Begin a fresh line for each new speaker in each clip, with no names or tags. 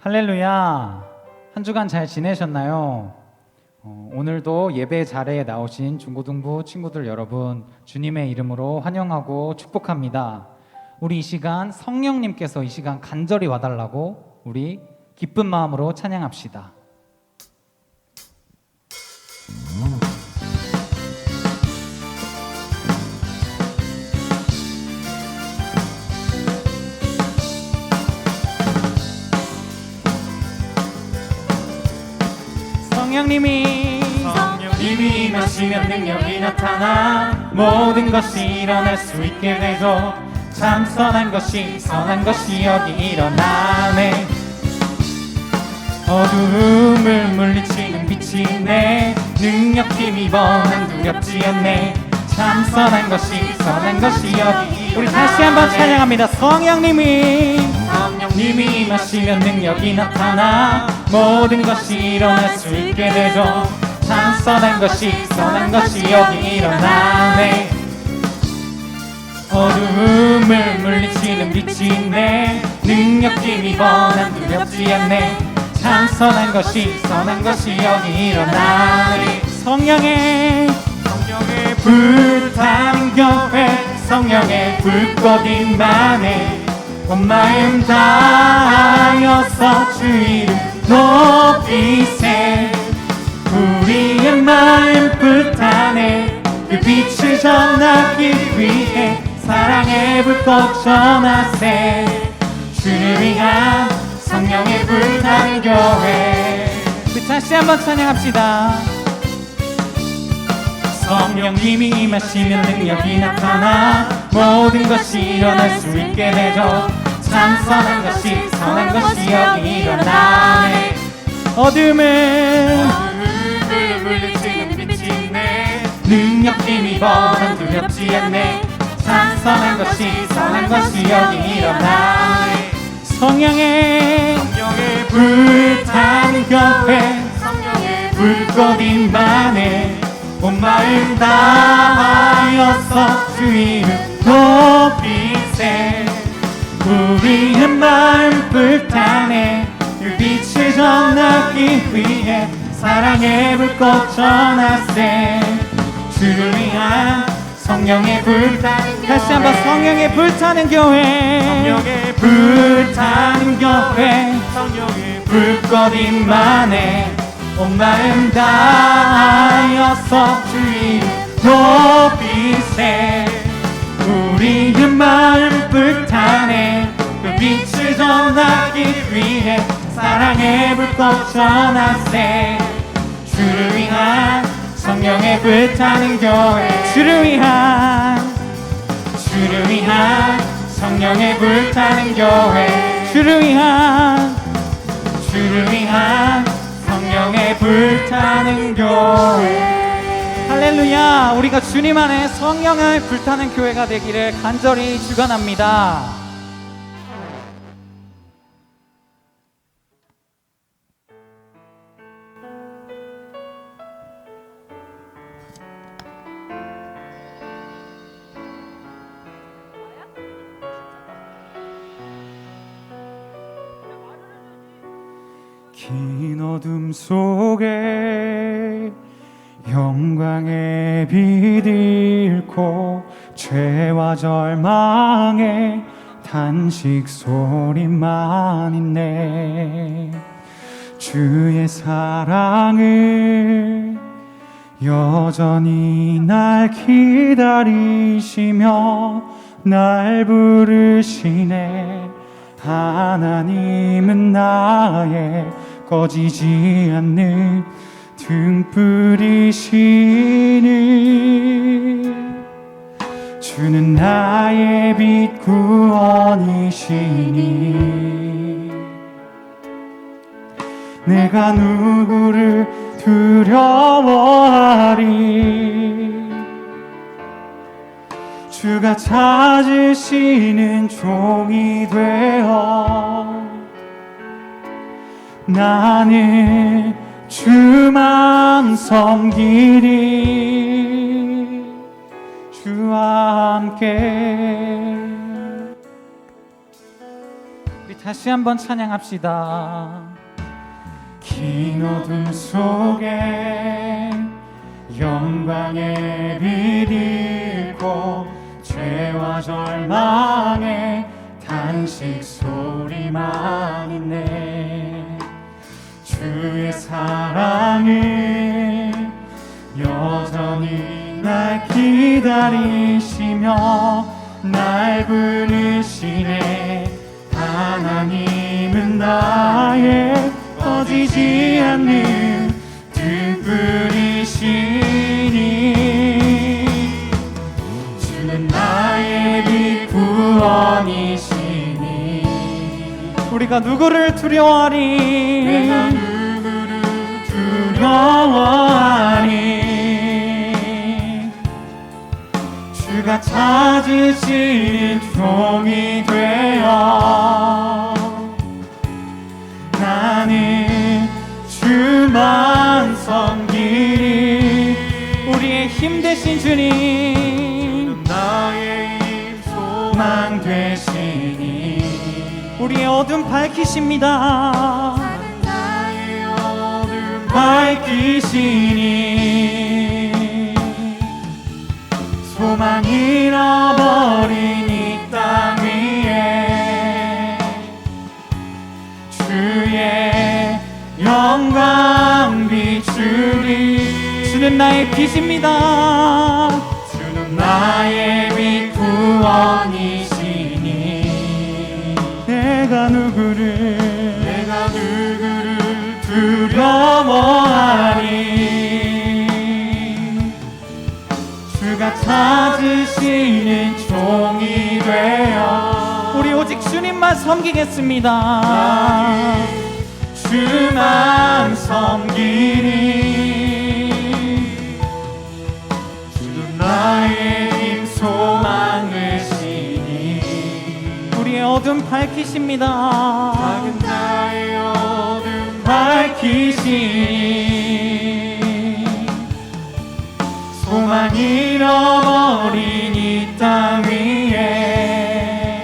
할렐루야. 한 주간 잘 지내셨나요? 오늘도 예배 자리에 나오신 중고등부 친구들 여러분, 주님의 이름으로 환영하고 축복합니다. 우리 이 시간 성령님께서 이 시간 간절히 와달라고 우리 기쁜 마음으로 찬양합시다. 성령님이 임하시면 능력이 나타나 모든 것이 일어날 수 있게 되죠. 참 선한 것이 여기 일어나네. 어두움을 물리치는 빛이 내 능력 힘이 번한 두렵지 않네. 참 선한 것이 여기 우리 다시 한번 찬양합니다. 성령님이 임하시면 능력이 나타나 모든 것이 일어날 수 있게 되죠. 참 선한 것이 여기 일어나네. 어두움을 물리치는 빛이 내 능력 힘이 번한 두렵지 않네. 참 선한 것이 여기 일어나네. 성령의 불타는 교회, 성령의 불꽃 임하네. 온 마음 다하여서 주 이름 높이세. 우리의 마음 불타네. 그 빛을 전하기 위해 사랑의 불꽃 전하세. 주를 위한 성령의 불타는 교회. 우리 다시 한번 찬양합시다. 성령님이 임하시면 능력이 나타나 모든 것이 일어날 수 있게 되죠. 참 선한 것이 여기 일어나네. 어둠을 물리치는 빛이 내 능력 힘이 번한 두렵지 않네. 참 선한 것이 여기 일어나네. 성령의 불타는 교회, 성령의 불꽃 임하네. 온 마음 다하여서 주 이름 높이세. 우리의 마음 불타네. 그 빛을 전하기 위해 사랑의 불꽃 전하세. 주를 위한 성령의 불타는 교회. 다시 한번 성령의 불타는 교회. 성령의 불타는 교회, 성령의 불꽃 임하네. 온 마음 다하여서 주 이름 높이세. 우리의 마음 불타네. 그 빛을 전하기 위해 사랑의 불꽃 전하세. 주를 위한 성령의 불타는 교회. 주를 위한 성령의 불타는 교회. 주를 위한 성령의 불타는 교회. 할렐루야. 우리가 주님 안에 성령의 불타는 교회가 되기를 간절히 축원합니다. 긴 어둠 속에 영광의 빛 잃고 죄와 절망의 단식 소리만 있네. 주의 사랑을 여전히 날 기다리시며 날 부르시네. 하나님은 나의 꺼지지 않는 등불이시니. 주는 나의 빛 구원이시니. 내가 누구를 두려워하리. 주가 찾으시는 종이 되어 나는 주만 섬기리. 주와 함께 다시 한번 찬양합시다. 긴 어둠 속에 영광의 빛 잃고 죄와 절망의 탄식 소리만 있네. 주의 사랑이 여전히 날 기다리시며 날 부르시네. 하나님은 나의 꺼지지 않는 등불이시니 주는 나의 빛 구원이시니. 우리가 누구를 두려워하리? 내가 누구를 두려워하리? 주가 찾으시는 종이 되어 나는 주만 섬기리. 우리의 힘 되신 주님, 나의 힘 소망 되시니 우리의 어둠 밝히십니다. 나의 어둠 밝히시니 소망 잃어버린 이 땅 위에 주의 영광 비추리. 주는 나의 빛입니다. 주는 나의 빛 구원이시니 내가 누구를 두려워하리? 주가 찾으시는 종이 되어 우리 오직 주님만 섬기겠습니다. 주만 섬기니 주는 나의 힘 소망 되시니 우리의 어둠 밝히십니다. 작은 나의 어둠 밝히시니 소망 잃어버린 이 땅 위에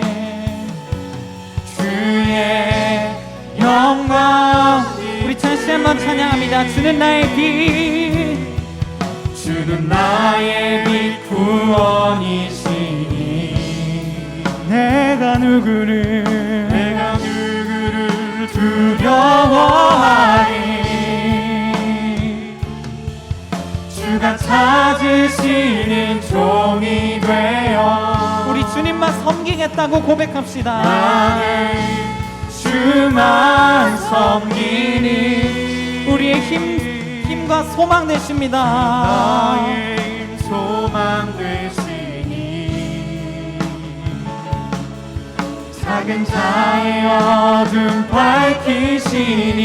주의 영광. 우리 다시 한번 찬양합니다. 주는 나의 빛, 주는 나의 빛 구원이시니 내가 누구를 두려워하리? 주가 찾으시는 종이 되어 우리 주님만 섬기겠다고 고백합시다. 나는 주만 섬기니 우리의 힘과 소망 되십니다. 나의 힘 소망 되시니 작은 자의 어둠 밝히시니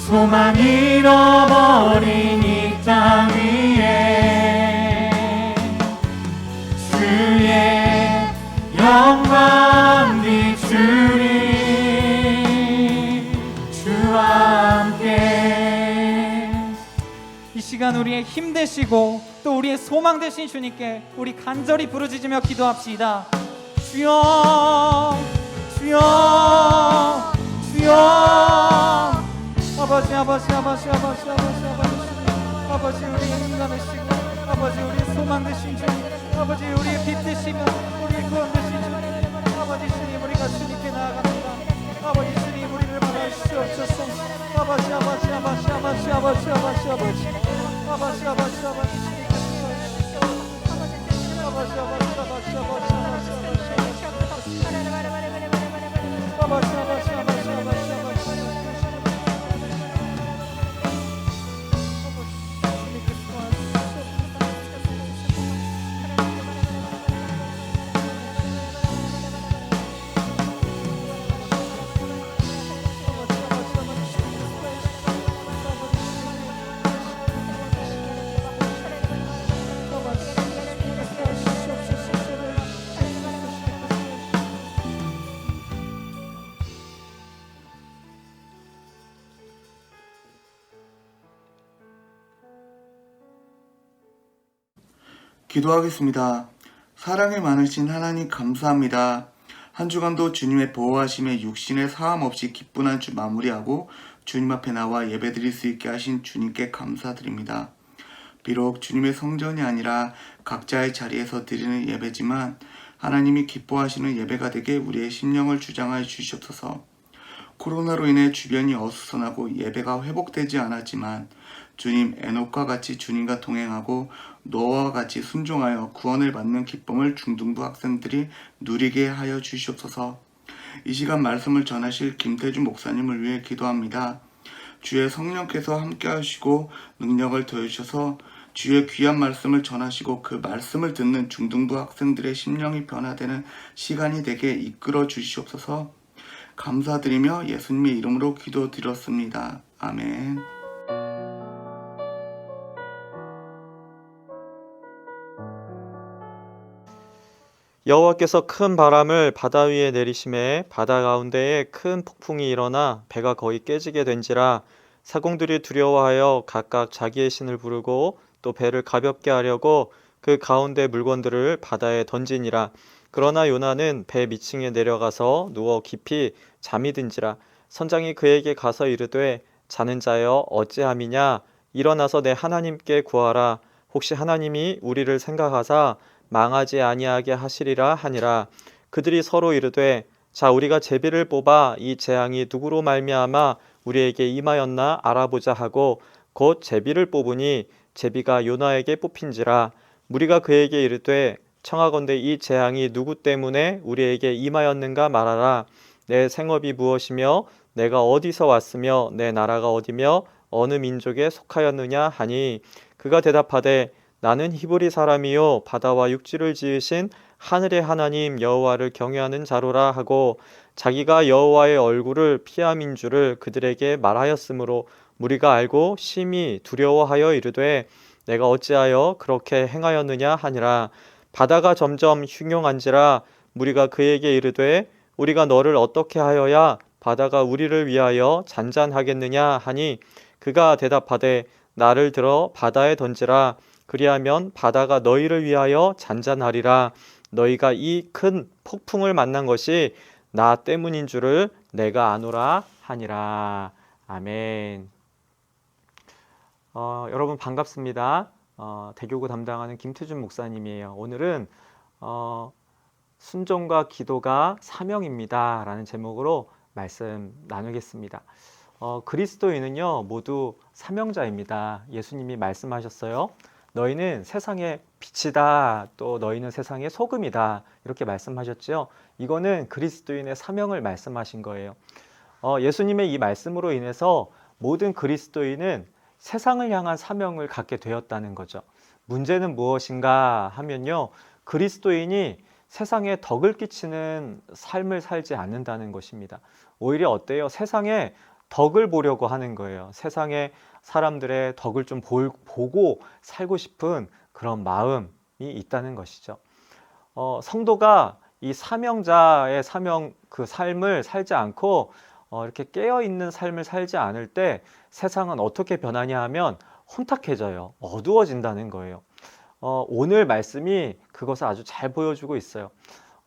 소망 잃어버린 이 땅 위에 주의 영광 비추리. 주와 함께 이 시간 우리의 힘 되시고 또 우리의 소망 되신 주님께 우리 간절히 부르짖으며 기도합시다. 주여 주여 주여. 아버지 아버지 아버지 아버지 아버지 아버지 우리의 힘 나누시고 아버지 우리의 소망 되신 주님, 아버지 우리의 빛 되시고 우리의 구원 되신 주님, 아버지 주님 우리가 주님께 나아갑니다. 아버지 주님 우리를 받아주시옵소서. 아버지 아버지 아버지 아버지 아버지 아버지 아버지 아버지 아버지 아버지 주님께 주시옵소서. 아버지 아버지 아버지 아버지 아버지 아버지 아버지
기도하겠습니다. 사랑이 많으신 하나님 감사합니다. 한 주간도 주님의 보호하심에 육신의 사함 없이 기쁜 한 주 마무리하고 주님 앞에 나와 예배드릴 수 있게 하신 주님께 감사드립니다. 비록 주님의 성전이 아니라 각자의 자리에서 드리는 예배지만 하나님이 기뻐하시는 예배가 되게 우리의 심령을 주장하여 주시옵소서. 코로나로 인해 주변이 어수선하고 예배가 회복되지 않았지만 주님 에녹과 같이 주님과 동행하고 노아와 같이 순종하여 구원을 받는 기쁨을 중등부 학생들이 누리게 하여 주시옵소서. 이 시간 말씀을 전하실 김태주 목사님을 위해 기도합니다. 주의 성령께서 함께 하시고 능력을 더해주셔서 주의 귀한 말씀을 전하시고 그 말씀을 듣는 중등부 학생들의 심령이 변화되는 시간이 되게 이끌어 주시옵소서. 감사드리며 예수님의 이름으로 기도드렸습니다. 아멘.
여호와께서 큰 바람을 바다 위에 내리심에 바다 가운데에 큰 폭풍이 일어나 배가 거의 깨지게 된지라. 사공들이 두려워하여 각각 자기의 신을 부르고 또 배를 가볍게 하려고 그 가운데 물건들을 바다에 던지니라. 그러나 요나는 배 밑층에 내려가서 누워 깊이 잠이 든지라. 선장이 그에게 가서 이르되 자는 자여 어찌함이냐. 일어나서 내 하나님께 구하라. 혹시 하나님이 우리를 생각하사 망하지 아니하게 하시리라 하니라. 그들이 서로 이르되 자 우리가 제비를 뽑아 이 재앙이 누구로 말미암아 우리에게 임하였나 알아보자 하고 곧 제비를 뽑으니 제비가 요나에게 뽑힌지라. 무리가 그에게 이르되 청하건대 이 재앙이 누구 때문에 우리에게 임하였는가 말하라. 내 생업이 무엇이며 내가 어디서 왔으며 내 나라가 어디며 어느 민족에 속하였느냐 하니 그가 대답하되 나는 히브리 사람이요 바다와 육지를 지으신 하늘의 하나님 여호와를 경외하는 자로라 하고 자기가 여호와의 얼굴을 피함인 줄을 그들에게 말하였으므로 무리가 알고 심히 두려워하여 이르되 내가 어찌하여 그렇게 행하였느냐 하니라. 바다가 점점 흉용한지라. 무리가 그에게 이르되 우리가 너를 어떻게 하여야 바다가 우리를 위하여 잔잔하겠느냐 하니 그가 대답하되 나를 들어 바다에 던지라. 그리하면 바다가 너희를 위하여 잔잔하리라. 너희가 이 큰 폭풍을 만난 것이 나 때문인 줄을 내가 아노라 하니라. 아멘. 여러분 반갑습니다. 대교구 담당하는 김태준 목사님이에요. 오늘은 순종과 기도가 사명입니다 라는 제목으로 말씀 나누겠습니다. 그리스도인은요 모두 사명자입니다. 예수님이 말씀하셨어요. 너희는 세상의 빛이다. 또 너희는 세상의 소금이다. 이렇게 말씀하셨죠. 이거는 그리스도인의 사명을 말씀하신 거예요. 예수님의 이 말씀으로 인해서 모든 그리스도인은 세상을 향한 사명을 갖게 되었다는 거죠. 문제는 무엇인가 하면요. 그리스도인이 세상에 덕을 끼치는 삶을 살지 않는다는 것입니다. 오히려 어때요? 세상에 덕을 보려고 하는 거예요. 세상에 사람들의 덕을 좀 보고 살고 싶은 그런 마음이 있다는 것이죠. 성도가 이 사명자의 사명 그 삶을 살지 않고 이렇게 깨어있는 삶을 살지 않을 때 세상은 어떻게 변하냐 하면 혼탁해져요. 어두워진다는 거예요. 오늘 말씀이 그것을 아주 잘 보여주고 있어요.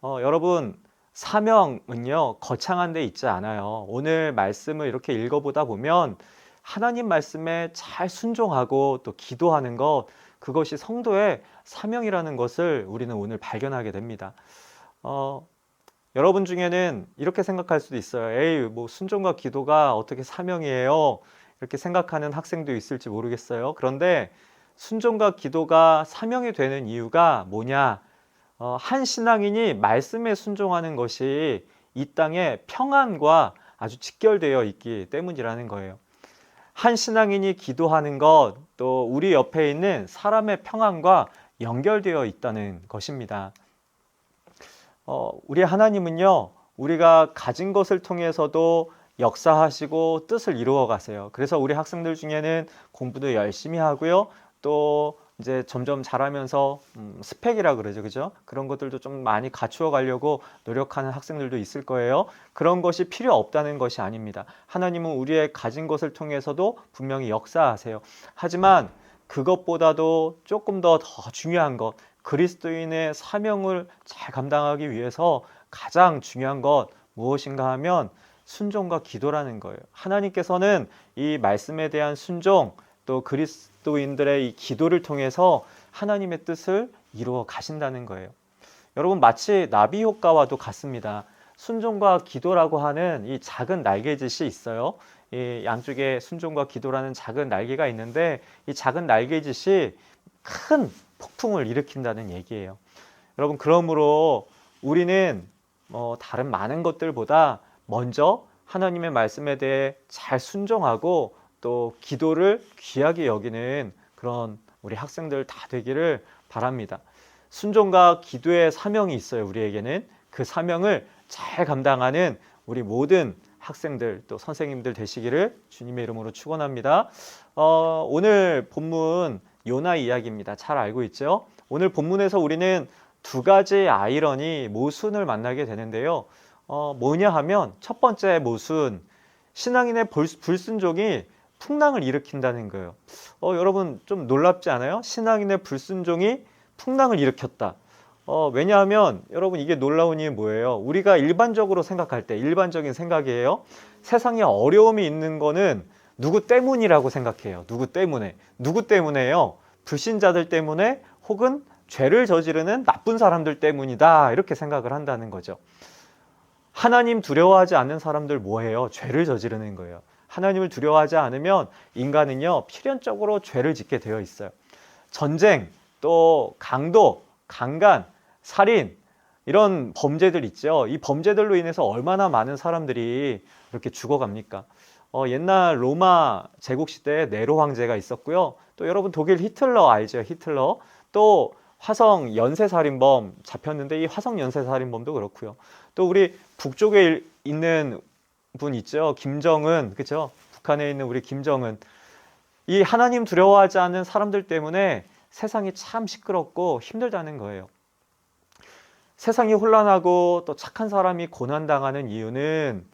여러분 사명은요 거창한 데 있지 않아요. 오늘 말씀을 이렇게 읽어보다 보면 하나님 말씀에 잘 순종하고 또 기도하는 것, 그것이 성도의 사명이라는 것을 우리는 오늘 발견하게 됩니다. 여러분 중에는 이렇게 생각할 수도 있어요. 에이, 뭐 순종과 기도가 어떻게 사명이에요? 이렇게 생각하는 학생도 있을지 모르겠어요. 그런데 순종과 기도가 사명이 되는 이유가 뭐냐? 한 신앙인이 말씀에 순종하는 것이 이 땅의 평안과 아주 직결되어 있기 때문이라는 거예요. 한 신앙인이 기도하는 것, 또 우리 옆에 있는 사람의 평안과 연결되어 있다는 것입니다. 우리 하나님은요, 우리가 가진 것을 통해서도 역사하시고 뜻을 이루어 가세요. 그래서 우리 학생들 중에는 공부도 열심히 하고요, 또 이제 점점 자라면서 스펙이라 그러죠, 그죠? 그런 것들도 좀 많이 갖추어 가려고 노력하는 학생들도 있을 거예요. 그런 것이 필요 없다는 것이 아닙니다. 하나님은 우리의 가진 것을 통해서도 분명히 역사하세요. 하지만 그것보다도 조금 더 중요한 것, 그리스도인의 사명을 잘 감당하기 위해서 가장 중요한 것 무엇인가 하면 순종과 기도라는 거예요. 하나님께서는 이 말씀에 대한 순종, 또 그리스도인들의 이 기도를 통해서 하나님의 뜻을 이루어 가신다는 거예요. 여러분, 마치 나비 효과와도 같습니다. 순종과 기도라고 하는 이 작은 날개짓이 있어요. 이 양쪽에 순종과 기도라는 작은 날개가 있는데 이 작은 날개짓이 큰 폭풍을 일으킨다는 얘기예요. 여러분, 그러므로 우리는 다른 많은 것들보다 먼저 하나님의 말씀에 대해 잘 순종하고 또 기도를 귀하게 여기는 그런 우리 학생들 다 되기를 바랍니다. 순종과 기도의 사명이 있어요. 우리에게는 그 사명을 잘 감당하는 우리 모든 학생들 또 선생님들 되시기를 주님의 이름으로 축원합니다. 오늘 본문 요나 이야기입니다. 잘 알고 있죠? 오늘 본문에서 우리는 두 가지 아이러니, 모순을 만나게 되는데요. 뭐냐 하면 첫 번째 모순, 신앙인의 불순종이 풍랑을 일으킨다는 거예요. 여러분 좀 놀랍지 않아요? 신앙인의 불순종이 풍랑을 일으켰다. 왜냐하면 여러분 이게 놀라운 이유는 뭐예요? 우리가 일반적으로 생각할 때 일반적인 생각이에요. 세상에 어려움이 있는 거는 누구 때문이라고 생각해요. 누구 때문에? 누구 때문에요? 불신자들 때문에 혹은 죄를 저지르는 나쁜 사람들 때문이다. 이렇게 생각을 한다는 거죠. 하나님 두려워하지 않는 사람들 뭐예요? 죄를 저지르는 거예요. 하나님을 두려워하지 않으면 인간은요 필연적으로 죄를 짓게 되어 있어요. 전쟁, 또 강도, 강간, 살인 이런 범죄들 있죠. 이 범죄들로 인해서 얼마나 많은 사람들이 이렇게 죽어갑니까? 옛날 로마 제국 시대에 네로 황제가 있었고요. 또 여러분 독일 히틀러 알죠? 히틀러. 또 화성 연쇄살인범 잡혔는데 이 화성 연쇄살인범도 그렇고요. 또 우리 북쪽에 있는 분 있죠. 김정은, 그렇죠? 북한에 있는 우리 김정은. 이 하나님 두려워하지 않는 사람들 때문에 세상이 참 시끄럽고 힘들다는 거예요. 세상이 혼란하고 또 착한 사람이 고난당하는 이유는,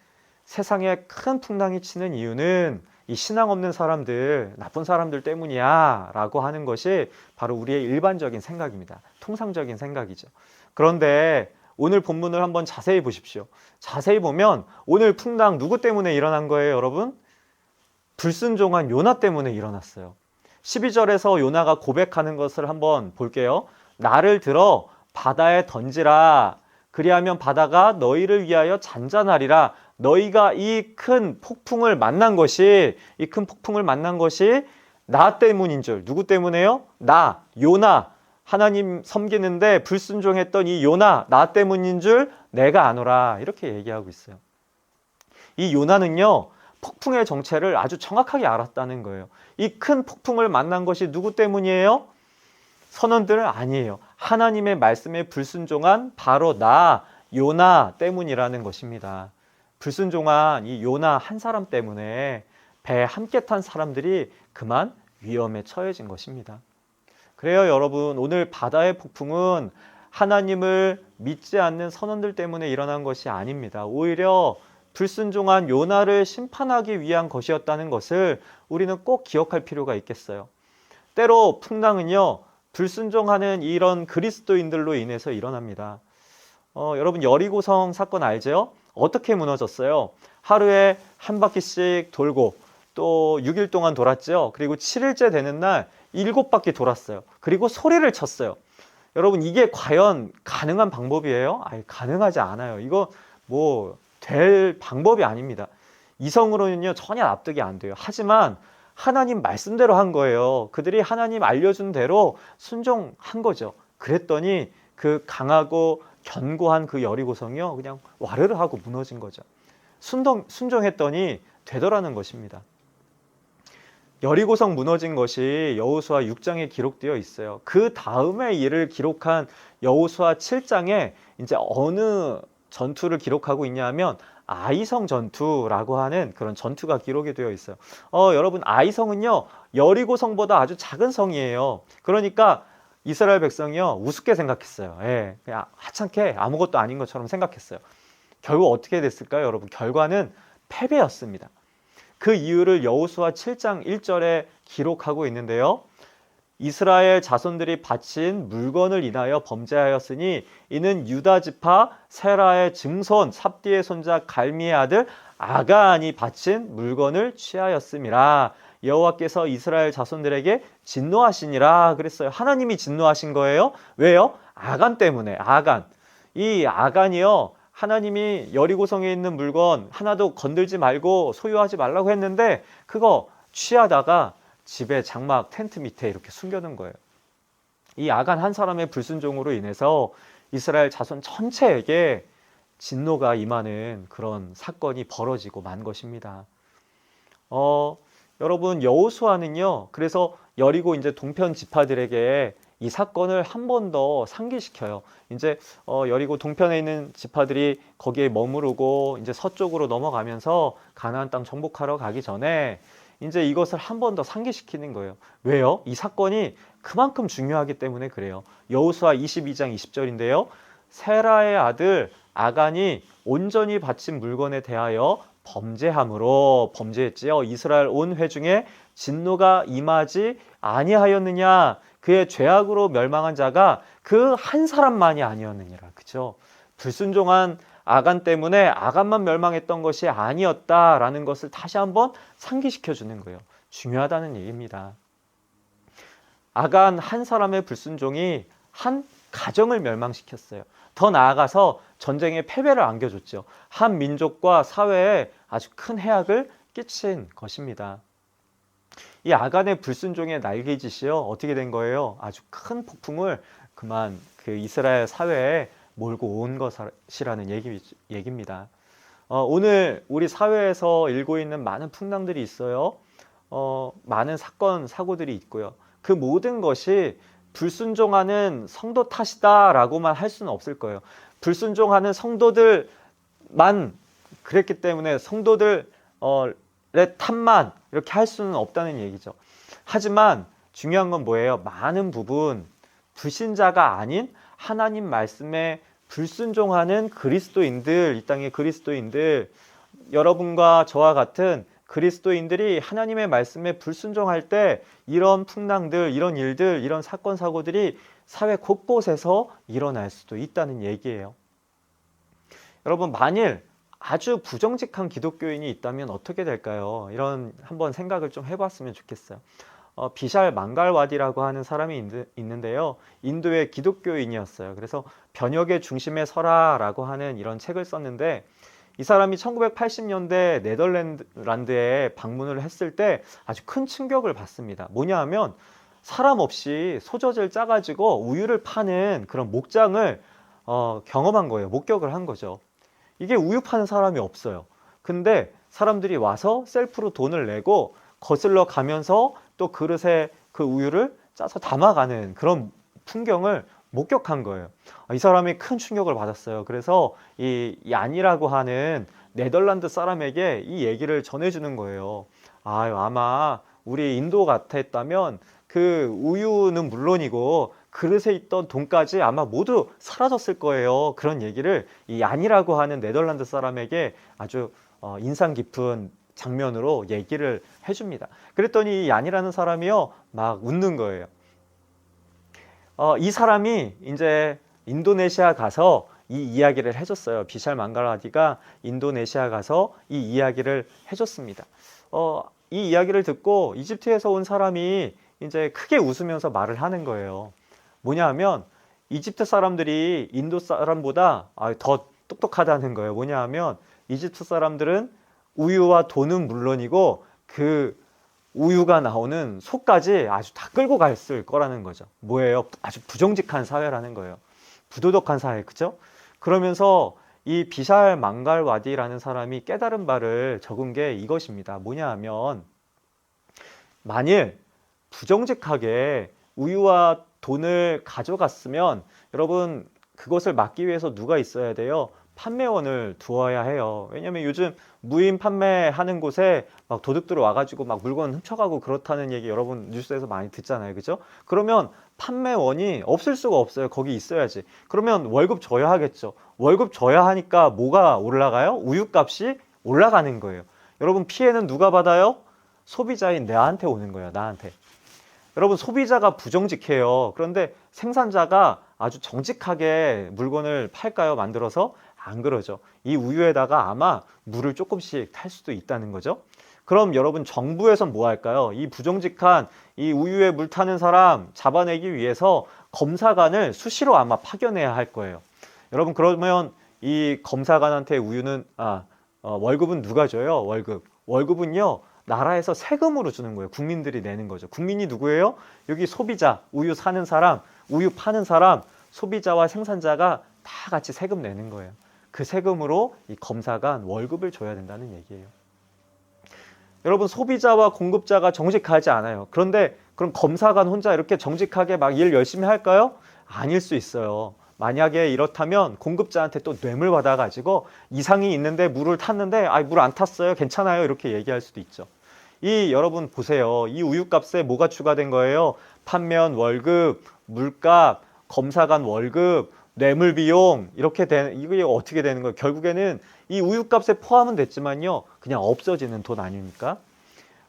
세상에 큰 풍랑이 치는 이유는 이 신앙 없는 사람들, 나쁜 사람들 때문이야 라고 하는 것이 바로 우리의 일반적인 생각입니다. 통상적인 생각이죠. 그런데 오늘 본문을 한번 자세히 보십시오. 자세히 보면 오늘 풍랑 누구 때문에 일어난 거예요, 여러분? 불순종한 요나 때문에 일어났어요. 12절에서 요나가 고백하는 것을 한번 볼게요. 나를 들어 바다에 던지라. 그리하면 바다가 너희를 위하여 잔잔하리라. 너희가 이 큰 폭풍을 만난 것이, 나 때문인 줄. 누구 때문에요? 나, 요나. 하나님 섬기는데 불순종했던 이 요나, 나 때문인 줄 내가 아노라. 이렇게 얘기하고 있어요. 이 요나는요, 폭풍의 정체를 아주 정확하게 알았다는 거예요. 이 큰 폭풍을 만난 것이 누구 때문이에요? 선원들은 아니에요. 하나님의 말씀에 불순종한 바로 나, 요나 때문이라는 것입니다. 불순종한 이 요나 한 사람 때문에 배에 함께 탄 사람들이 그만 위험에 처해진 것입니다. 그래요, 여러분. 오늘 바다의 폭풍은 하나님을 믿지 않는 선원들 때문에 일어난 것이 아닙니다. 오히려 불순종한 요나를 심판하기 위한 것이었다는 것을 우리는 꼭 기억할 필요가 있겠어요. 때로 풍랑은요, 불순종하는 이런 그리스도인들로 인해서 일어납니다. 여러분 여리고성 사건 알죠? 어떻게 무너졌어요? 하루에 한 바퀴씩 돌고 또 6일 동안 돌았죠. 그리고 7일째 되는 날 7바퀴 돌았어요. 그리고 소리를 쳤어요. 여러분 이게 과연 가능한 방법이에요? 아니, 가능하지 않아요. 이거 뭐 될 방법이 아닙니다. 이성으로는요 전혀 납득이 안 돼요. 하지만 하나님 말씀대로 한 거예요. 그들이 하나님 알려준 대로 순종한 거죠. 그랬더니 그 강하고 견고한 그 여리고성이요 그냥 와르르 하고 무너진 거죠. 순종했더니 되더라는 것입니다. 여리고성 무너진 것이 여호수아 6장에 기록되어 있어요. 그 다음에 이를 기록한 여호수아 7장에 이제 어느 전투를 기록하고 있냐 하면 아이성 전투라고 하는 그런 전투가 기록이 되어 있어요. 여러분 아이성은요 여리고성보다 아주 작은 성이에요. 그러니까 이스라엘 백성이요 우습게 생각했어요. 예, 그냥 하찮게 아무것도 아닌 것처럼 생각했어요. 결국 어떻게 됐을까요, 여러분? 결과는 패배였습니다. 그 이유를 여호수아 7장 1절에 기록하고 있는데요. 이스라엘 자손들이 바친 물건을 인하여 범죄하였으니 이는 유다 지파 세라의 증손 삽디의 손자 갈미의 아들 아간이 바친 물건을 취하였음이라. 여호와께서 이스라엘 자손들에게 진노하시니라 그랬어요. 하나님이 진노하신 거예요. 왜요? 아간 때문에. 아간. 이 아간이요, 하나님이 여리고성에 있는 물건 하나도 건들지 말고 소유하지 말라고 했는데 그거 취하다가 집에 장막 텐트 밑에 이렇게 숨겨둔 거예요. 이 아간 한 사람의 불순종으로 인해서 이스라엘 자손 전체에게 진노가 임하는 그런 사건이 벌어지고 만 것입니다. 여러분, 여호수아는요, 그래서 여리고 이제 동편 지파들에게 이 사건을 한 번 더 상기시켜요. 이제 여리고 동편에 있는 지파들이 거기에 머무르고 이제 서쪽으로 넘어가면서 가나안 땅 정복하러 가기 전에 이제 이것을 한 번 더 상기시키는 거예요. 왜요? 이 사건이 그만큼 중요하기 때문에 그래요. 여호수아 22장 20절인데요. 세라의 아들 아간이 온전히 바친 물건에 대하여 범죄함으로 범죄했지요. 이스라엘 온 회중에 진노가 임하지 아니하였느냐. 그의 죄악으로 멸망한 자가 그 한 사람만이 아니었느니라. 그죠? 불순종한 아간 때문에 아간만 멸망했던 것이 아니었다라는 것을 다시 한번 상기시켜 주는 거예요. 중요하다는 얘기입니다. 아간 한 사람의 불순종이 한 가정을 멸망시켰어요. 더 나아가서 전쟁의 패배를 안겨줬죠. 한 민족과 사회에 아주 큰 해악을 끼친 것입니다. 이 아간의 불순종의 날개짓이요, 어떻게 된 거예요? 아주 큰 폭풍을 그만 그 이스라엘 사회에 몰고 온 것이라는 얘기입니다. 오늘 우리 사회에서 일고 있는 많은 풍랑들이 있어요. 많은 사건, 사고들이 있고요. 그 모든 것이 불순종하는 성도 탓이다라고만 할 수는 없을 거예요. 불순종하는 성도들만 그랬기 때문에 성도들의 탓만 이렇게 할 수는 없다는 얘기죠. 하지만 중요한 건 뭐예요? 많은 부분 불신자가 아닌 하나님 말씀에 불순종하는 그리스도인들, 이 땅의 그리스도인들, 여러분과 저와 같은 그리스도인들이 하나님의 말씀에 불순종할 때 이런 풍랑들, 이런 일들, 이런 사건, 사고들이 사회 곳곳에서 일어날 수도 있다는 얘기예요. 여러분, 만일 아주 부정직한 기독교인이 있다면 어떻게 될까요? 이런 한번 생각을 좀 해봤으면 좋겠어요. 비샬 망갈와디라고 하는 사람이 있는데요. 인도의 기독교인이었어요. 그래서 변혁의 중심에 서라라고 하는 이런 책을 썼는데, 이 사람이 1980년대 네덜란드에 방문을 했을 때 아주 큰 충격을 받습니다. 뭐냐 하면 사람 없이 소젖을 짜가지고 우유를 파는 그런 목장을 경험한 거예요. 목격을 한 거죠. 이게 우유 파는 사람이 없어요. 근데 사람들이 와서 셀프로 돈을 내고 거슬러 가면서 또 그릇에 그 우유를 짜서 담아가는 그런 풍경을 목격한 거예요. 이 사람이 큰 충격을 받았어요. 그래서 이 얀이라고 하는 네덜란드 사람에게 이 얘기를 전해주는 거예요. 아마 우리 인도 같았다면 그 우유는 물론이고 그릇에 있던 돈까지 아마 모두 사라졌을 거예요. 그런 얘기를 이 얀이라고 하는 네덜란드 사람에게 아주 인상 깊은 장면으로 얘기를 해줍니다. 그랬더니 이 얀이라는 사람이요, 막 웃는 거예요. 이 사람이 이제 인도네시아 가서 이 이야기를 해줬어요. 비샬 망갈와디가 인도네시아 가서 이 이야기를 해줬습니다. 이 이야기를 듣고 이집트에서 온 사람이 이제 크게 웃으면서 말을 하는 거예요. 뭐냐 하면 이집트 사람들이 인도 사람보다 더 똑똑하다는 거예요. 뭐냐 하면 이집트 사람들은 우유와 돈은 물론이고 그 우유가 나오는 소까지 아주 다 끌고 갔을 거라는 거죠. 뭐예요? 아주 부정직한 사회라는 거예요. 부도덕한 사회, 그죠? 그러면서 이 비샬 망갈와디라는 사람이 깨달은 바를 적은 게 이것입니다. 뭐냐 하면 만일 부정직하게 우유와 돈을 가져갔으면 여러분 그것을 막기 위해서 누가 있어야 돼요? 판매원을 두어야 해요. 왜냐면 요즘 무인 판매하는 곳에 막 도둑들 와가지고 막 물건 훔쳐가고 그렇다는 얘기 여러분 뉴스에서 많이 듣잖아요. 그죠? 그러면 판매원이 없을 수가 없어요. 거기 있어야지. 그러면 월급 줘야 하겠죠. 월급 줘야 하니까 뭐가 올라가요? 우유값이 올라가는 거예요. 여러분 피해는 누가 받아요? 소비자인 나한테 오는 거예요. 나한테. 여러분 소비자가 부정직해요. 그런데 생산자가 아주 정직하게 물건을 팔까요? 만들어서? 안 그러죠. 이 우유에다가 아마 물을 조금씩 탈 수도 있다는 거죠. 그럼 여러분 정부에선 뭐 할까요? 이 부정직한 이 우유에 물 타는 사람 잡아내기 위해서 검사관을 수시로 아마 파견해야 할 거예요. 여러분 그러면 이 검사관한테 우유는 월급은 누가 줘요? 월급은요 나라에서 세금으로 주는 거예요. 국민들이 내는 거죠. 국민이 누구예요? 여기 소비자, 우유 사는 사람, 우유 파는 사람, 소비자와 생산자가 다 같이 세금 내는 거예요. 그 세금으로 이 검사관 월급을 줘야 된다는 얘기예요. 여러분 소비자와 공급자가 정직하지 않아요. 그런데 그럼 검사관 혼자 이렇게 정직하게 막 일 열심히 할까요? 아닐 수 있어요. 만약에 이렇다면 공급자한테 또 뇌물 받아가지고 이상이 있는데 물을 탔는데 물 안 탔어요. 괜찮아요. 이렇게 얘기할 수도 있죠. 여러분 보세요. 이 우유값에 뭐가 추가된 거예요? 판면 월급, 물값, 검사관 월급, 뇌물 비용 이렇게 이게 어떻게 되는 거예요? 결국에는 이 우유값에 포함은 됐지만요. 그냥 없어지는 돈 아닙니까?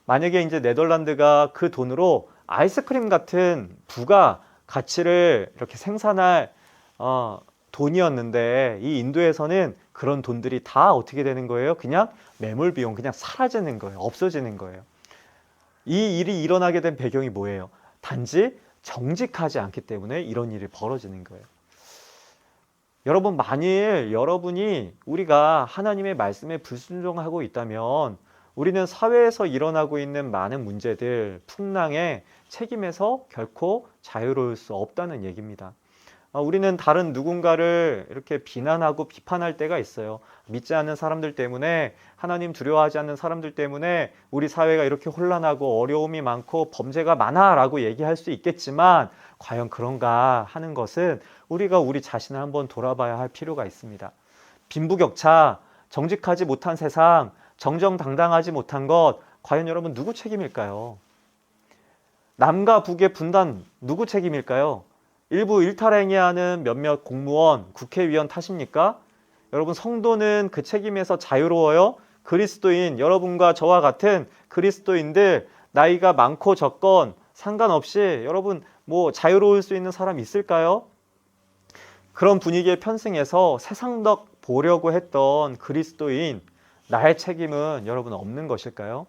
만약에 이제 네덜란드가 그 돈으로 아이스크림 같은 부가 가치를 이렇게 생산할 돈이었는데 이 인도에서는 그런 돈들이 다 어떻게 되는 거예요? 그냥 매몰 비용 그냥 사라지는 거예요. 없어지는 거예요. 이 일이 일어나게 된 배경이 뭐예요? 단지 정직하지 않기 때문에 이런 일이 벌어지는 거예요. 여러분 만일 여러분이 우리가 하나님의 말씀에 불순종하고 있다면 우리는 사회에서 일어나고 있는 많은 문제들, 풍랑의 책임에서 결코 자유로울 수 없다는 얘기입니다. 우리는 다른 누군가를 이렇게 비난하고 비판할 때가 있어요. 믿지 않는 사람들 때문에, 하나님 두려워하지 않는 사람들 때문에 우리 사회가 이렇게 혼란하고 어려움이 많고 범죄가 많아라고 얘기할 수 있겠지만 과연 그런가 하는 것은 우리가 우리 자신을 한번 돌아봐야 할 필요가 있습니다. 빈부격차, 정직하지 못한 세상, 정정당당하지 못한 것 과연 여러분 누구 책임일까요? 남과 북의 분단 누구 책임일까요? 일부 일탈행위하는 몇몇 공무원, 국회의원 탓입니까? 여러분 성도는 그 책임에서 자유로워요? 그리스도인, 여러분과 저와 같은 그리스도인들 나이가 많고 적건 상관없이 여러분 뭐 자유로울 수 있는 사람 있을까요? 그런 분위기에 편승해서 세상덕 보려고 했던 그리스도인 나의 책임은 여러분 없는 것일까요?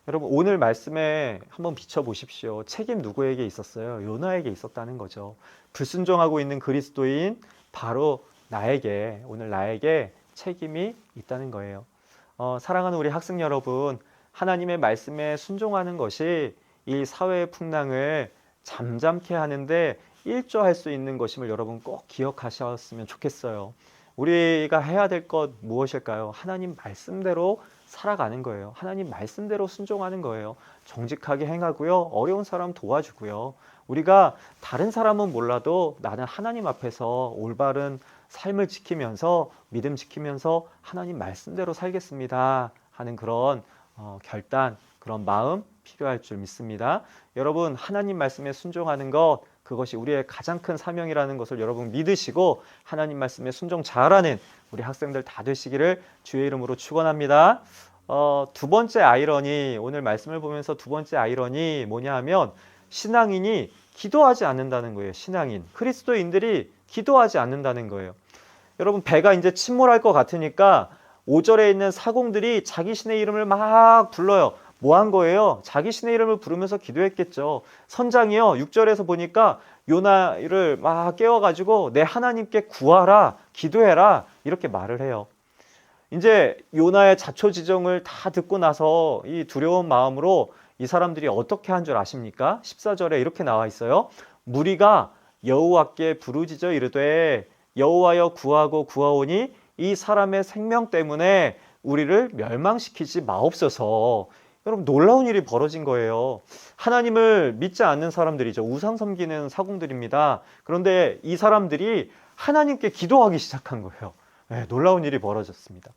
여러분 오늘 말씀에 한번 비춰보십시오. 책임 누구에게 있었어요? 요나에게 있었다는 거죠. 불순종하고 있는 그리스도인 바로 나에게, 오늘 나에게 책임이 있다는 거예요. 사랑하는 우리 학생 여러분, 하나님의 말씀에 순종하는 것이 이 사회의 풍랑을 잠잠케 하는데 일조할 수 있는 것임을 여러분 꼭 기억하셨으면 좋겠어요. 우리가 해야 될 것 무엇일까요? 하나님 말씀대로 살아가는 거예요. 하나님 말씀대로 순종하는 거예요. 정직하게 행하고요. 어려운 사람 도와주고요. 우리가 다른 사람은 몰라도 나는 하나님 앞에서 올바른 삶을 지키면서 믿음 지키면서 하나님 말씀대로 살겠습니다 하는 그런 결단, 그런 마음 필요할 줄 믿습니다. 여러분 하나님 말씀에 순종하는 것 그것이 우리의 가장 큰 사명이라는 것을 여러분 믿으시고 하나님 말씀에 순종 잘하는 우리 학생들 다 되시기를 주의 이름으로 축원합니다. 두 번째 아이러니, 오늘 말씀을 보면서 두 번째 아이러니 뭐냐 하면 신앙인이 기도하지 않는다는 거예요. 신앙인, 그리스도인들이 기도하지 않는다는 거예요. 여러분 배가 이제 침몰할 것 같으니까 5절에 있는 사공들이 자기 신의 이름을 막 불러요. 뭐 한 거예요? 자기 신의 이름을 부르면서 기도했겠죠. 선장이요 6절에서 보니까 요나를 막 깨워가지고 내 하나님께 구하라, 기도해라 이렇게 말을 해요. 이제 요나의 자초지종을 다 듣고 나서 이 두려운 마음으로 이 사람들이 어떻게 한 줄 아십니까? 14절에 이렇게 나와 있어요. 무리가 여호와께 부르짖어 이르되 여호와여 구하고 구하오니 이 사람의 생명 때문에 우리를 멸망시키지 마옵소서. 여러분 놀라운 일이 벌어진 거예요. 하나님을 믿지 않는 사람들이죠. 우상 섬기는 사공들입니다. 그런데 이 사람들이 하나님께 기도하기 시작한 거예요. 네, 놀라운 일이 벌어졌습니다.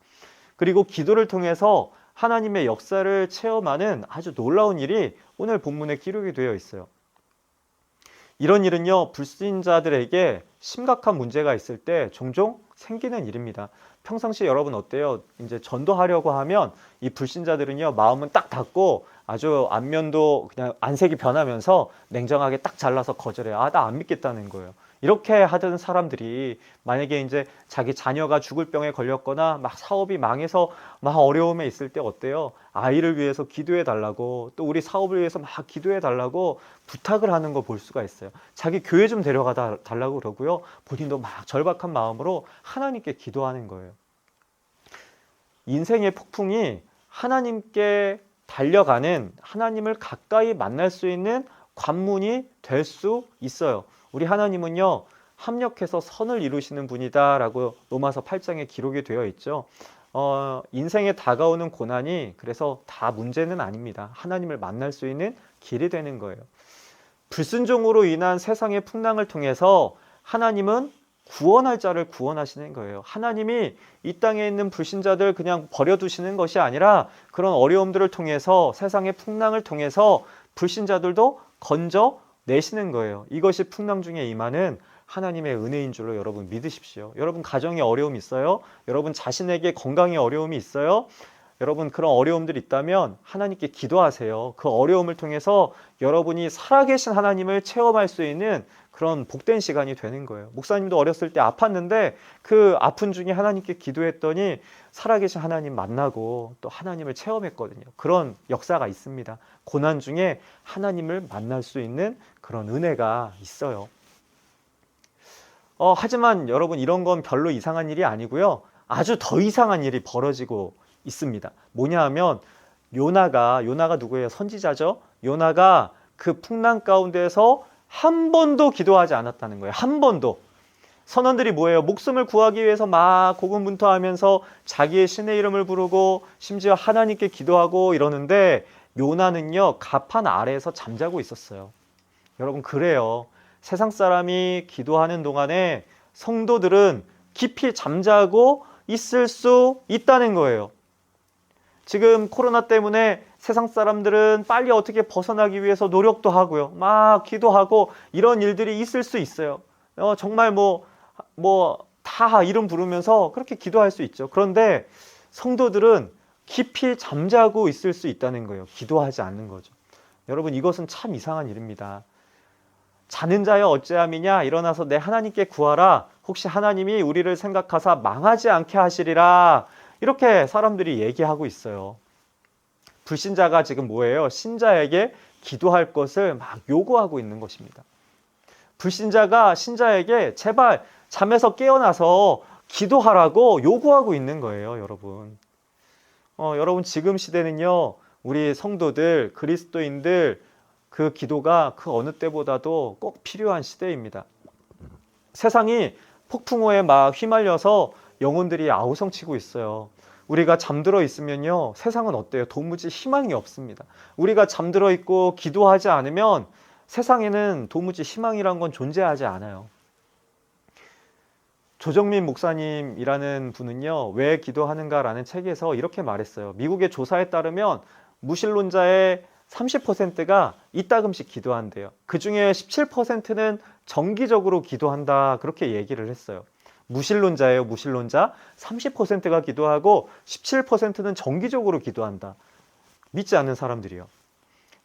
그리고 기도를 통해서 하나님의 역사를 체험하는 아주 놀라운 일이 오늘 본문에 기록이 되어 있어요. 이런 일은요, 불신자들에게 심각한 문제가 있을 때 종종 생기는 일입니다. 평상시 여러분 어때요? 이제 전도하려고 하면 이 불신자들은요, 마음은 딱 닫고 아주 안면도 그냥 안색이 변하면서 냉정하게 딱 잘라서 거절해요. 아, 나 안 믿겠다는 거예요. 이렇게 하던 사람들이 만약에 이제 자기 자녀가 죽을 병에 걸렸거나 막 사업이 망해서 막 어려움에 있을 때 어때요? 아이를 위해서 기도해 달라고, 또 우리 사업을 위해서 막 기도해 달라고 부탁을 하는 거 볼 수가 있어요. 자기 교회 좀 데려가 달라고 그러고요. 본인도 막 절박한 마음으로 하나님께 기도하는 거예요. 인생의 폭풍이 하나님께 달려가는, 하나님을 가까이 만날 수 있는 관문이 될 수 있어요. 우리 하나님은요, 합력해서 선을 이루시는 분이다 라고 로마서 8장에 기록이 되어 있죠. 인생에 다가오는 고난이 그래서 다 문제는 아닙니다. 하나님을 만날 수 있는 길이 되는 거예요. 불순종으로 인한 세상의 풍랑을 통해서 하나님은 구원할 자를 구원하시는 거예요. 하나님이 이 땅에 있는 불신자들 그냥 버려두시는 것이 아니라 그런 어려움들을 통해서, 세상의 풍랑을 통해서 불신자들도 건져내시는 거예요. 이것이 풍랑 중에 임하는 하나님의 은혜인 줄로 여러분 믿으십시오. 여러분 가정에 어려움이 있어요? 여러분 자신에게 건강에 어려움이 있어요? 여러분 그런 어려움들이 있다면 하나님께 기도하세요. 그 어려움을 통해서 여러분이 살아계신 하나님을 체험할 수 있는 그런 복된 시간이 되는 거예요. 목사님도 어렸을 때 아팠는데 그 아픈 중에 하나님께 기도했더니 살아계신 하나님 만나고 또 하나님을 체험했거든요. 그런 역사가 있습니다. 고난 중에 하나님을 만날 수 있는 그런 은혜가 있어요. 하지만 여러분 이런 건 별로 이상한 일이 아니고요. 아주 더 이상한 일이 벌어지고 있습니다. 뭐냐 하면 요나가 누구예요? 선지자죠. 요나가 그 풍랑 가운데서 한 번도 기도하지 않았다는 거예요. 한 번도. 선원들이 뭐예요? 목숨을 구하기 위해서 막 고군분투하면서 자기의 신의 이름을 부르고 심지어 하나님께 기도하고 이러는데 요나는요, 가판 아래에서 잠자고 있었어요. 여러분 그래요. 세상 사람이 기도하는 동안에 성도들은 깊이 잠자고 있을 수 있다는 거예요. 지금 코로나 때문에 세상 사람들은 빨리 어떻게 벗어나기 위해서 노력도 하고요. 막 기도하고 이런 일들이 있을 수 있어요. 정말 다 이름 부르면서 그렇게 기도할 수 있죠. 그런데 성도들은 깊이 잠자고 있을 수 있다는 거예요. 기도하지 않는 거죠. 여러분 이것은 참 이상한 일입니다. 자는 자여 어찌함이냐, 일어나서 내 하나님께 구하라. 혹시 하나님이 우리를 생각하사 망하지 않게 하시리라. 이렇게 사람들이 얘기하고 있어요. 불신자가 지금 뭐예요? 신자에게 기도할 것을 막 요구하고 있는 것입니다. 불신자가 신자에게 제발 잠에서 깨어나서 기도하라고 요구하고 있는 거예요, 여러분. 여러분 지금 시대는요, 우리 성도들, 그리스도인들 그 기도가 그 어느 때보다도 꼭 필요한 시대입니다. 세상이 폭풍우에 막 휘말려서 영혼들이 아우성치고 있어요. 우리가 잠들어 있으면요, 세상은 어때요? 도무지 희망이 없습니다. 우리가 잠들어 있고 기도하지 않으면 세상에는 도무지 희망이란 건 존재하지 않아요. 조정민 목사님이라는 분은요, 왜 기도하는가라는 책에서 이렇게 말했어요. 미국의 조사에 따르면 무신론자의 30%가 이따금씩 기도한대요. 그 중에 17%는 정기적으로 기도한다, 그렇게 얘기를 했어요. 무신론자예요, 무신론자. 30%가 기도하고 17%는 정기적으로 기도한다. 믿지 않는 사람들이요.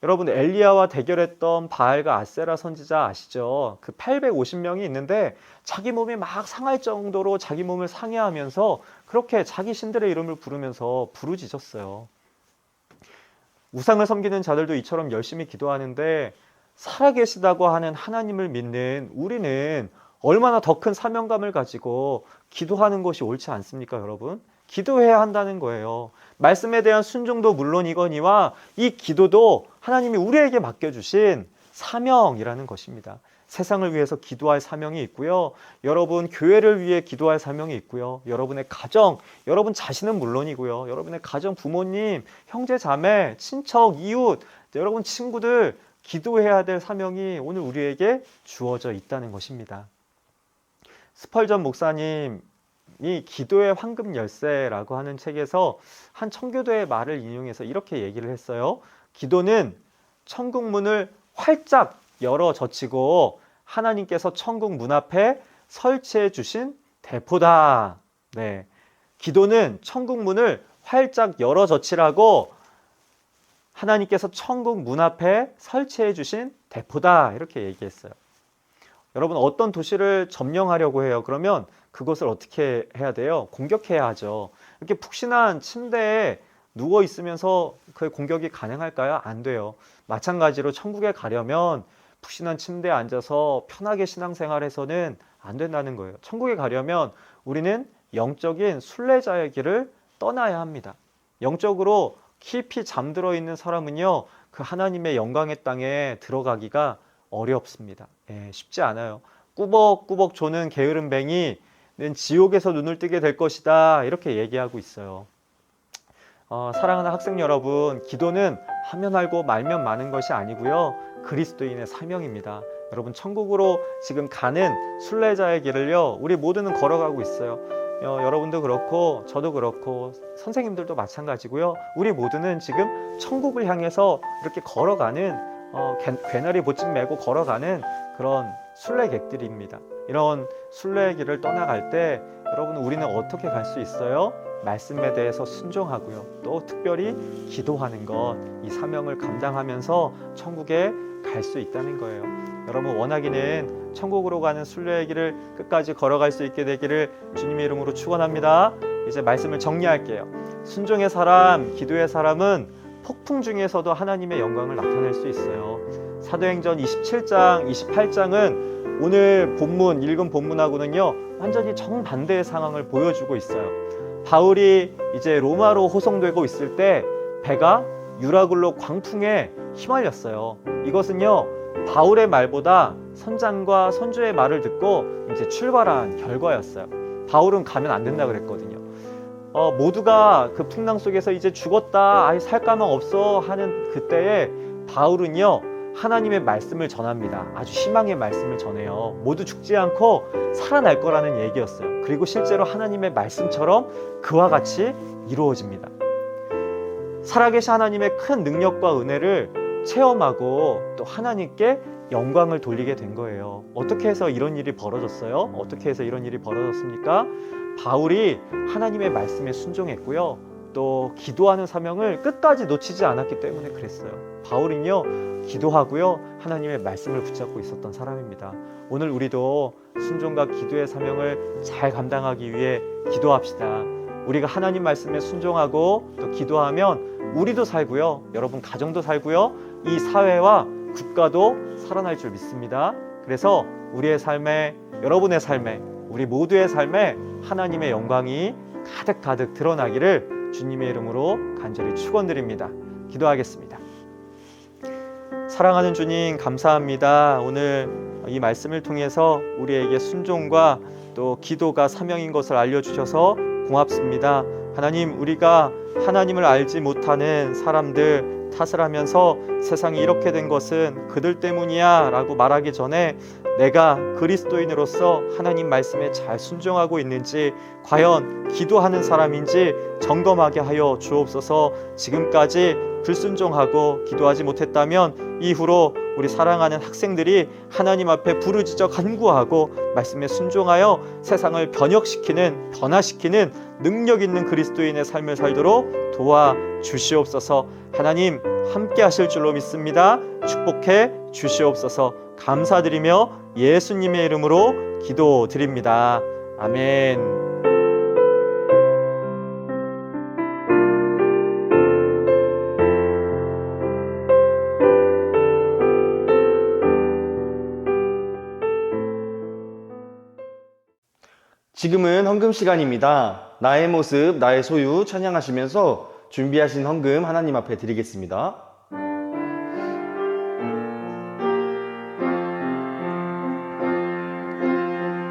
여러분 엘리야와 대결했던 바알과 아세라 선지자 아시죠? 그 850명이 있는데 자기 몸이 막 상할 정도로 자기 몸을 상해하면서 그렇게 자기 신들의 이름을 부르면서 부르짖었어요. 우상을 섬기는 자들도 이처럼 열심히 기도하는데 살아계시다고 하는 하나님을 믿는 우리는 얼마나 더 큰 사명감을 가지고 기도하는 것이 옳지 않습니까, 여러분? 기도해야 한다는 거예요. 말씀에 대한 순종도 물론이거니와 이 기도도 하나님이 우리에게 맡겨주신 사명이라는 것입니다. 세상을 위해서 기도할 사명이 있고요. 여러분 교회를 위해 기도할 사명이 있고요. 여러분의 가정, 여러분 자신은 물론이고요. 여러분의 가정, 부모님, 형제, 자매, 친척, 이웃, 여러분 친구들 기도해야 될 사명이 오늘 우리에게 주어져 있다는 것입니다. 스펄전 목사님이 기도의 황금 열쇠라고 하는 책에서 한 청교도의 말을 인용해서 이렇게 얘기를 했어요. 기도는 천국 문을 활짝 열어 젖히고 하나님께서 천국 문 앞에 설치해 주신 대포다. 네. 기도는 천국 문을 활짝 열어젖히라고 하나님께서 천국 문 앞에 설치해 주신 대포다. 이렇게 얘기했어요. 여러분, 어떤 도시를 점령하려고 해요. 그러면 그것을 어떻게 해야 돼요? 공격해야 하죠. 이렇게 푹신한 침대에 누워 있으면서 그 공격이 가능할까요? 안 돼요. 마찬가지로 천국에 가려면 푹신한 침대에 앉아서 편하게 신앙생활해서는 안 된다는 거예요. 천국에 가려면 우리는 영적인 순례자의 길을 떠나야 합니다. 영적으로 깊이 잠들어 있는 사람은요, 그 하나님의 영광의 땅에 들어가기가 어렵습니다. 쉽지 않아요. 꾸벅꾸벅 조는 게으른 뱅이는 지옥에서 눈을 뜨게 될 것이다. 이렇게 얘기하고 있어요. 사랑하는 학생 여러분, 기도는 하면 알고 말면 많은 것이 아니고요, 그리스도인의 사명입니다. 여러분, 천국으로 지금 가는 순례자의 길을요, 우리 모두는 걸어가고 있어요. 여러분도 그렇고 저도 그렇고 선생님들도 마찬가지고요. 우리 모두는 지금 천국을 향해서 이렇게 걸어가는 괴나리 보침 메고 걸어가는 그런 순례객들입니다. 이런 순례의 길을 떠나갈 때 여러분, 우리는 어떻게 갈 수 있어요? 말씀에 대해서 순종하고요, 또 특별히 기도하는 것, 이 사명을 감당하면서 천국에 갈 수 있다는 거예요. 여러분, 원하기는 천국으로 가는 순례의 길을 끝까지 걸어갈 수 있게 되기를 주님의 이름으로 축원합니다. 이제 말씀을 정리할게요. 순종의 사람, 기도의 사람은 폭풍 중에서도 하나님의 영광을 나타낼 수 있어요. 사도행전 27장, 28장은 오늘 본문, 읽은 본문하고는요, 완전히 정반대의 상황을 보여주고 있어요. 바울이 이제 로마로 호송되고 있을 때 배가 유라굴로 광풍에 휘말렸어요. 이것은요, 바울의 말보다 선장과 선주의 말을 듣고 이제 출발한 결과였어요. 바울은 가면 안 된다 그랬거든요. 모두가 그 풍랑 속에서 이제 죽었다, 아예 살 가망 없어 하는 그때에 바울은요, 하나님의 말씀을 전합니다. 아주 희망의 말씀을 전해요. 모두 죽지 않고 살아날 거라는 얘기였어요. 그리고 실제로 하나님의 말씀처럼 그와 같이 이루어집니다. 살아계신 하나님의 큰 능력과 은혜를 체험하고 또 하나님께 영광을 돌리게 된 거예요. 어떻게 해서 이런 일이 벌어졌어요? 어떻게 해서 이런 일이 벌어졌습니까? 바울이 하나님의 말씀에 순종했고요, 또 기도하는 사명을 끝까지 놓치지 않았기 때문에 그랬어요. 바울은요, 기도하고요, 하나님의 말씀을 붙잡고 있었던 사람입니다. 오늘 우리도 순종과 기도의 사명을 잘 감당하기 위해 기도합시다. 우리가 하나님 말씀에 순종하고 또 기도하면 우리도 살고요, 여러분 가정도 살고요, 이 사회와 국가도 살아날 줄 믿습니다. 그래서 우리의 삶에, 여러분의 삶에, 우리 모두의 삶에 하나님의 영광이 가득가득 드러나기를 주님의 이름으로 간절히 축원드립니다. 기도하겠습니다. 사랑하는 주님, 감사합니다. 오늘 이 말씀을 통해서 우리에게 순종과 또 기도가 사명인 것을 알려주셔서 고맙습니다. 하나님, 우리가 하나님을 알지 못하는 사람들 탓을 하면서 세상이 이렇게 된 것은 그들 때문이야 라고 말하기 전에 내가 그리스도인으로서 하나님 말씀에 잘 순종하고 있는지, 과연 기도하는 사람인지 점검하게 하여 주옵소서. 지금까지 불순종하고 기도하지 못했다면 이후로 우리 사랑하는 학생들이 하나님 앞에 부르짖어 간구하고 말씀에 순종하여 세상을 변화시키는 능력 있는 그리스도인의 삶을 살도록 도와주시옵소서. 하나님, 함께 하실 줄로 믿습니다. 축복해 주시옵소서. 감사드리며 예수님의 이름으로 기도드립니다. 아멘.
지금은 헌금 시간입니다. 나의 모습, 나의 소유 찬양하시면서 준비하신 헌금 하나님 앞에 드리겠습니다.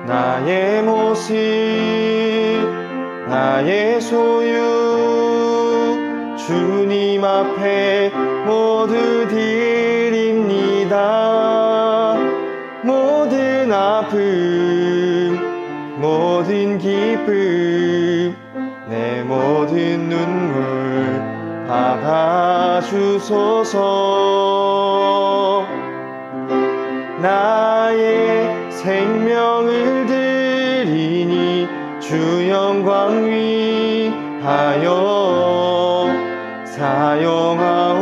나의 모습, 나의 소유 주님 앞에 모두 드립니다. 모든 아픔, 모든 기쁨, 내 모든 눈물 받아주소서. 나의 생명을 드리니 주 영광 위하여 사용하옵소서.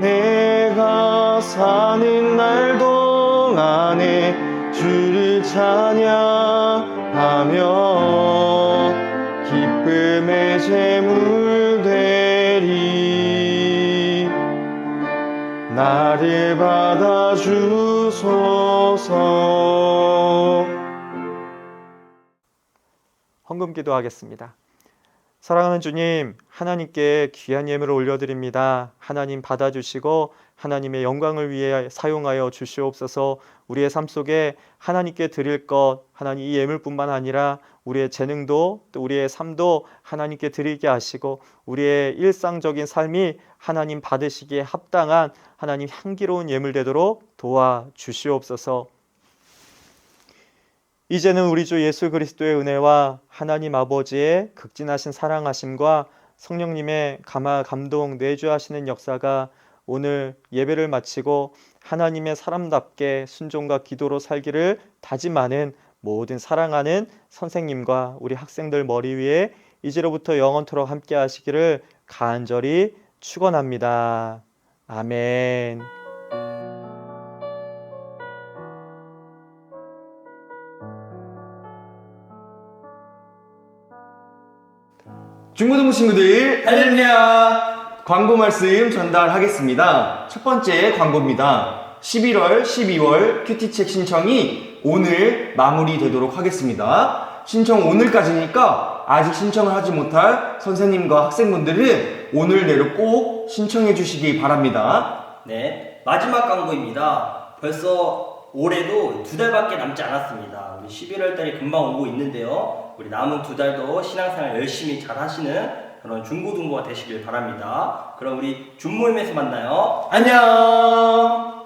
내가 사는 날 동안에 주를 찬양하며 기쁨의 제물 되리. 나를 받아주소서.
헌금 기도하겠습니다. 사랑하는 주님, 하나님께 귀한 예물을 올려드립니다. 하나님 받아주시고 하나님의 영광을 위해 사용하여 주시옵소서. 우리의 삶 속에 하나님께 드릴 것, 하나님 이 예물뿐만 아니라 우리의 재능도 또 우리의 삶도 하나님께 드리게 하시고 우리의 일상적인 삶이 하나님 받으시기에 합당한 하나님 향기로운 예물 되도록 도와주시옵소서. 이제는 우리 주 예수 그리스도의 은혜와 하나님 아버지의 극진하신 사랑하심과 성령님의 감동 내주하시는 역사가 오늘 예배를 마치고 하나님의 사람답게 순종과 기도로 살기를 다짐하는 모든 사랑하는 선생님과 우리 학생들 머리 위에 이제로부터 영원토록 함께 하시기를 간절히 축원합니다. 아멘.
중고등부 친구들, 할렐루야! 광고 말씀 전달하겠습니다. 첫 번째 광고입니다. 11월, 12월 큐티책 신청이 오늘 마무리되도록 하겠습니다. 신청 오늘까지니까 아직 신청을 하지 못할 선생님과 학생분들은 오늘 내로 꼭 신청해 주시기 바랍니다.
네, 마지막 광고입니다. 벌써 올해도 2달밖에 남지 않았습니다. 우리 11월 달이 금방 오고 있는데요. 우리 남은 2달도 신앙생활 열심히 잘 하시는 그런 중고등부가 되시길 바랍니다. 그럼 우리 준모임에서 만나요.
안녕!